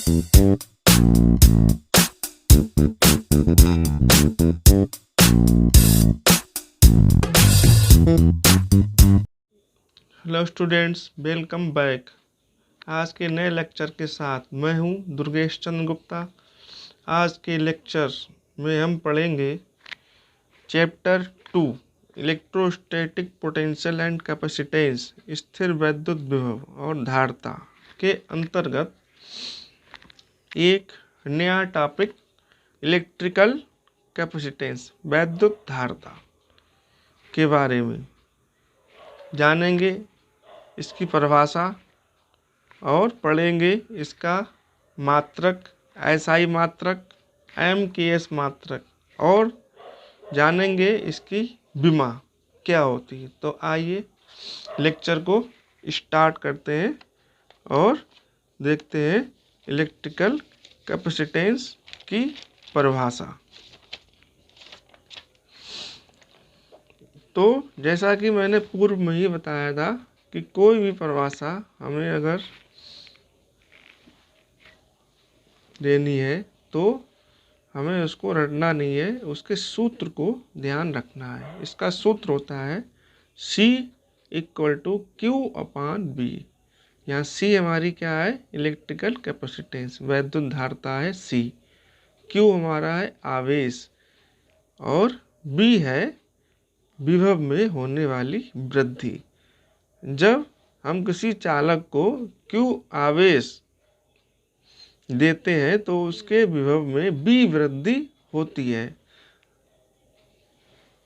Hello students, welcome back. आज के नए लेक्चर के साथ मैं हूं दुर्गेश चंद्र गुप्ता। आज के लेक्चर में हम पढ़ेंगे chapter 2 electrostatic potential and capacitance, स्थिर वैद्युत विभव और धारिता के अंतर्गत एक नया टॉपिक इलेक्ट्रिकल कैपेसिटेंस, वैद्युत धारिता के बारे में जानेंगे। इसकी परिभाषा और पढ़ेंगे इसका मात्रक, एसआई मात्रक, एमकेएस मात्रक और जानेंगे इसकी विमा क्या होती है। तो आइए लेक्चर को स्टार्ट करते हैं और देखते हैं इलेक्ट्रिकल कैपेसिटेंस की परिभाषा। तो जैसा कि मैंने पूर्व में ही बताया था कि कोई भी परिभाषा हमें अगर देनी है तो हमें उसको रटना नहीं है, उसके सूत्र को ध्यान रखना है। इसका सूत्र होता है C = Q/B। यहाँ C हमारी क्या है? इलेक्ट्रिकल कैपेसिटेंस, वैद्युत धारिता है C। Q हमारा है आवेश और B है विभव में होने वाली वृद्धि। जब हम किसी चालक को Q आवेश देते हैं तो उसके विभव में B वृद्धि होती है।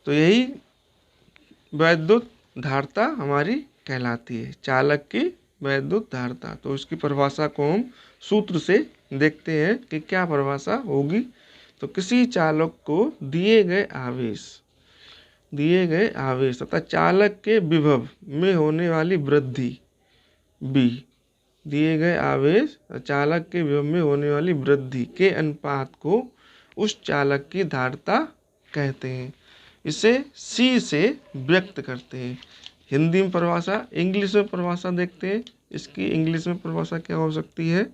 तो यही वैद्युत धारिता हमारी कहलाती है, चालक की वैद्युत धारिता। तो इसकी परिभाषा को हम सूत्र से देखते हैं कि क्या परिभाषा होगी। तो किसी चालक को दिए गए आवेश तथा चालक के विभव में होने वाली वृद्धि B, दिए गए आवेश चालक के विभव में होने वाली वृद्धि के अनुपात को उस चालक की धारिता कहते हैं। इसे C से व्यक्त करते हैं। हिंदी में परिभाषा, इंग्लिश में परिभाषा देखते हैं। इसकी इंग्लिश में परिभाषा क्या हो सकती है?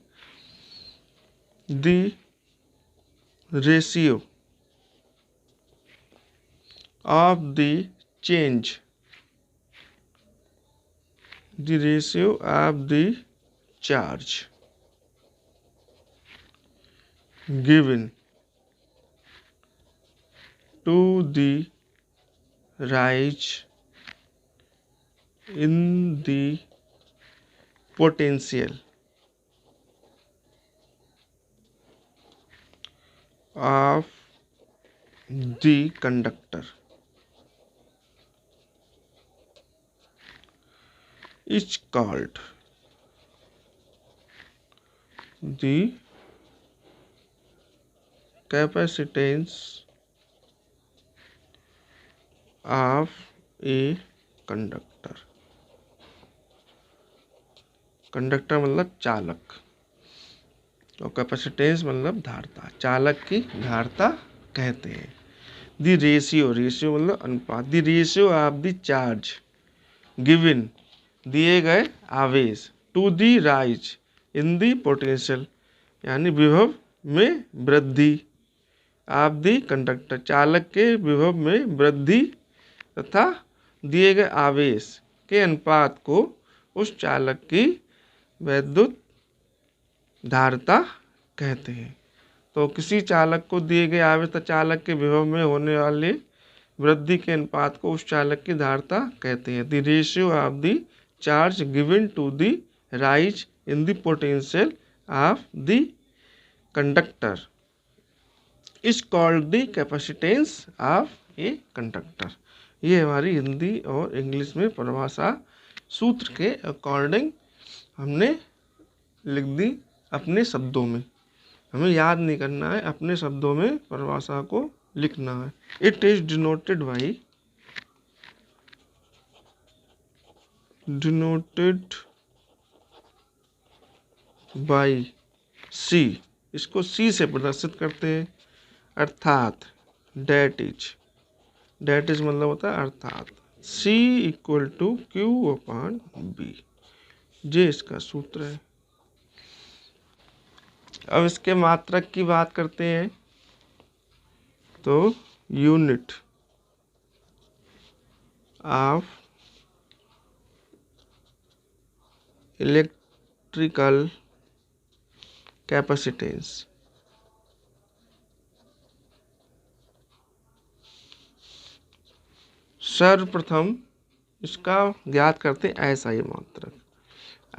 The ratio of the change, the ratio of the charge given to the rise in the potential of the conductor is called the capacitance of a conductor। Conductor मतलब चालक और कैपेसिटेंस मतलब धारिता, चालक की धारिता कहते हैं। द रेशियो मतलब अनुपात, the ratio of the charge given, दिए गए आवेश, to the rise in the potential यानी विभव में वृद्धि, ऑफ दी कंडक्टर चालक के विभव में वृद्धि तथा दिए गए आवेश के अनुपात को उस चालक की वैद्युत धारिता कहते हैं। तो किसी चालक को दिए गए आवेश तथा चालक के विभव में होने वाले वृद्धि के अनुपात को उस चालक की धारिता कहते हैं। The ratio of the charge given to the rise in the potential of the conductor is called the capacitance of a conductor. ये हमारी हिंदी और इंग्लिश में परिभाषा सूत्र के अकॉर्डिंग हमने लिख दी अपने शब्दों में। हमें याद नहीं करना है, अपने शब्दों में परिभाषा को लिखना है। इट इज डिनोटेड बाई सी, इसको सी से प्रदर्शित करते हैं, अर्थात डेट इज मतलब होता है अर्थात C = Q/B। ये इसका सूत्र है। अब इसके मात्रक की बात करते हैं तो यूनिट ऑफ इलेक्ट्रिकल कैपेसिटेंस। सर्वप्रथम इसका ज्ञात करते हैं एसआई मात्रक।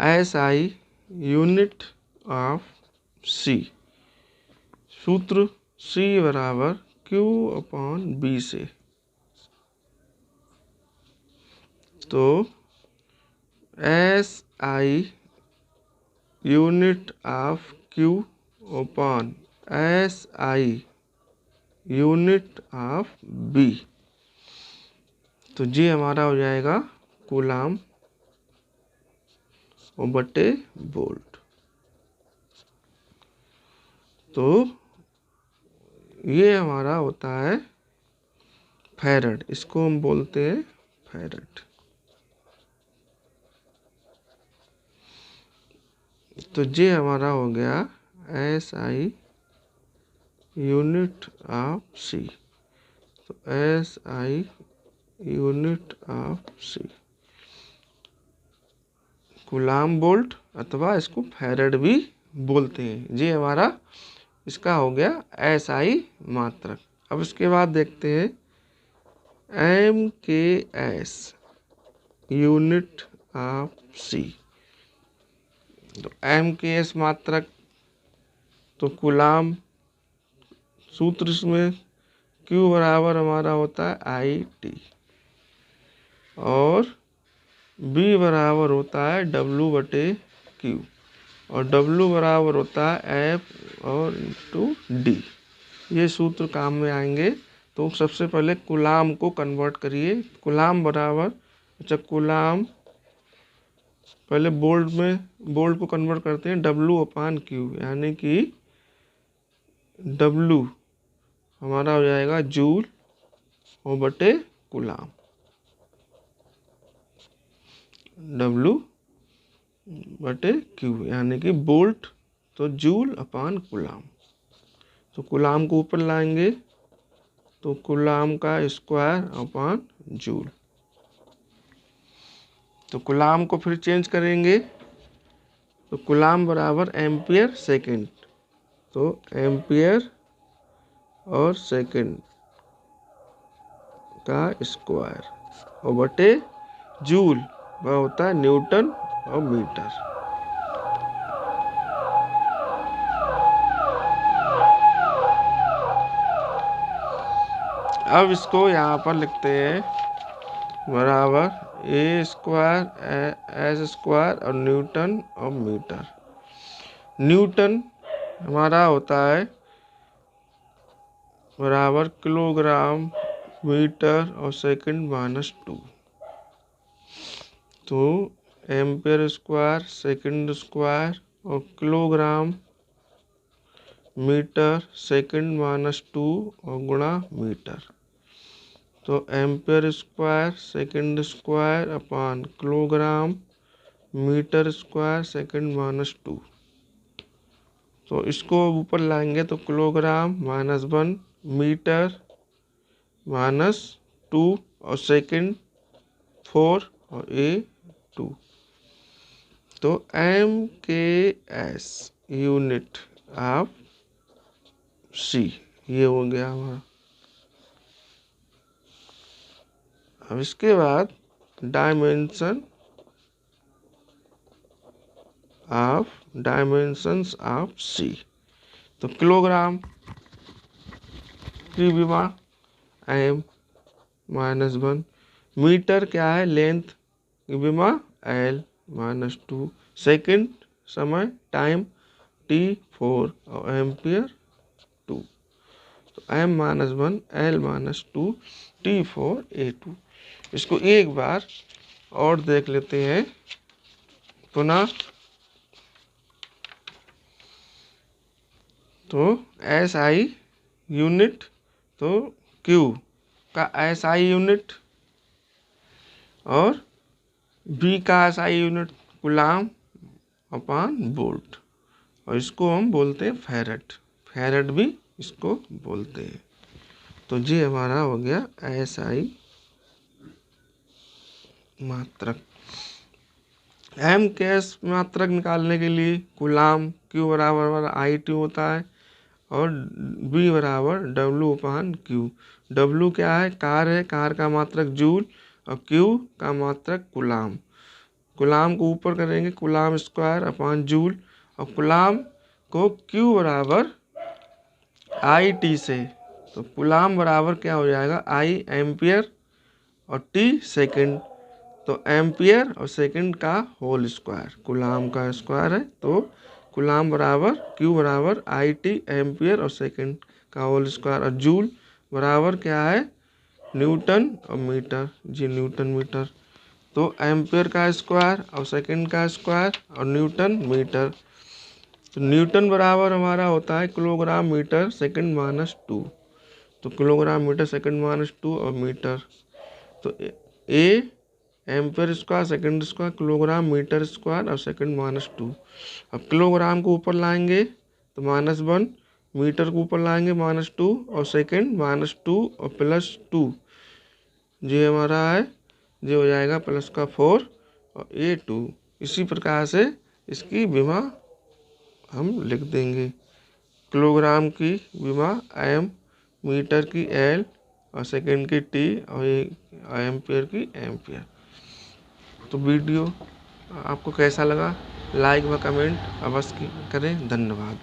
एसआई यूनिट ऑफ सी, सूत्र सी बराबर क्यू अपॉन बी से। तो S I unit of Q upon S I unit of B, तो ये हमारा हो जाएगा कूलाम और बटे वोल्ट। तो ये हमारा होता है फैरड, इसको हम बोलते हैं फैरड। तो ये हमारा हो गया S I unit of C. तो S I unit of C coulomb volt अथवा इसको फैरड भी बोलते हैं। ये हमारा इसका हो गया एस आई मात्रक। अब इसके बाद देखते हैं एम के एस यूनिट ऑफ सी। तो एम के एस मात्रक, तो कूलाम, सूत्र इसमें क्यू बराबर हमारा होता है आई टी और बी बराबर होता है डब्लू बटे क्यू और डब्लू बराबर होता है एफ और इंटू डी। ये सूत्र काम में आएंगे। तो सबसे पहले कूलाम को कन्वर्ट करिए। कूलाम बराबर, अच्छा कूलाम पहले बोल्ट को कन्वर्ट करते हैं डब्लू अपान क्यू, यानी कि डब्लू हमारा हो जाएगा जूल और बटे कूलाम, डब्लू बटे क्यू यानी कि बोल्ट, तो जूल अपान कूलाम। तो कूलाम को ऊपर लाएंगे तो कूलाम का स्क्वायर अपान जूल। तो कूलाम को फिर चेंज करेंगे तो कूलाम बराबर एम्पियर सेकंड, तो एम्पियर और सेकंड का स्क्वायर और बटे जूल वह होता है न्यूटन और मीटर। अब इसको यहाँ पर लिखते हैं बराबर ए स्क्वायर एस स्क्वायर और न्यूटन और मीटर। न्यूटन हमारा होता है बराबर किलोग्राम मीटर और सेकंड माइनस 2। तो एम्पियर स्क्वायर सेकंड स्क्वायर और किलोग्राम मीटर सेकंड माइनस 2 और गुणा मीटर। तो ampere square second square upon kilogram metre square second minus 2। तो इसको ऊपर लाएंगे तो किलोग्राम -1 मीटर -2 और सेकंड 4 और ए 2। तो एम के एस यूनिट ऑफ सी ये हो गया हमारा। अब इसके बाद डायमेंशंस ऑफ सी। तो किलोग्राम की विमा एम -1, मीटर क्या है लेंथ की विमा एल -2, सेकंड समय टाइम t4 और एम्पियर 2। तो m -1 l -2 t4 a2। इसको एक बार और देख लेते हैं पुनः। तो एस आई यूनिट, तो क्यू का एस आई यूनिट और बी का S I unit coulomb upon volt और इसको हम बोलते हैं फैरेड, फैरेड भी इसको बोलते हैं। तो ये हमारा हो गया SI मात्रक। एम कैश मात्रक निकालने के लिए कूलाम Q बराबर I/T होता है और B बराबर W/Q। W क्या है? कार है, कार का मात्रक जूल और Q का मात्रक कूलाम। कूलाम को ऊपर करेंगे कूलाम स्क्वायर अपॉन जूल और कूलाम को Q बराबर I/T से, तो कूलाम बराबर क्या हो जाएगा? I एम्पियर और T सेकंड, तो एम्पियर और सेकंड का होल स्क्वायर, कूलाम का स्क्वायर है, तो कूलाम बराबर Q बराबर I/T एम्पियर और सेकंड का होल स्क्वायर और जूल बराबर क्या है? न्यूटन और मीटर, जी न्यूटन मीटर। तो एम्पियर का स्क्वायर और सेकंड का स्क्वायर और न्यूटन मीटर, तो न्यूटन बराबर हमारा होता है किलोग्राम मीटर सेकंड माइनस 2। तो किलोग्राम मीटर सेकंड माइनस 2 और मीटर, तो A ampere square second square kilogram metre square और सेकंड माइनस 2। अब किलोग्राम को ऊपर लाएंगे तो -1, मीटर को ऊपर लाएंगे -2 और सेकंड -2 और +2, ये हमारा है, ये हो जाएगा प्लस का 4 और A2। इसी प्रकार से इसकी विमा हम लिख देंगे, किलोग्राम की विमा M, मीटर की L और सेकंड की T और एम्पियर की एम्पियर। तो वीडियो आपको कैसा लगा? लाइक व कमेंट अवश्य करें। धन्यवाद।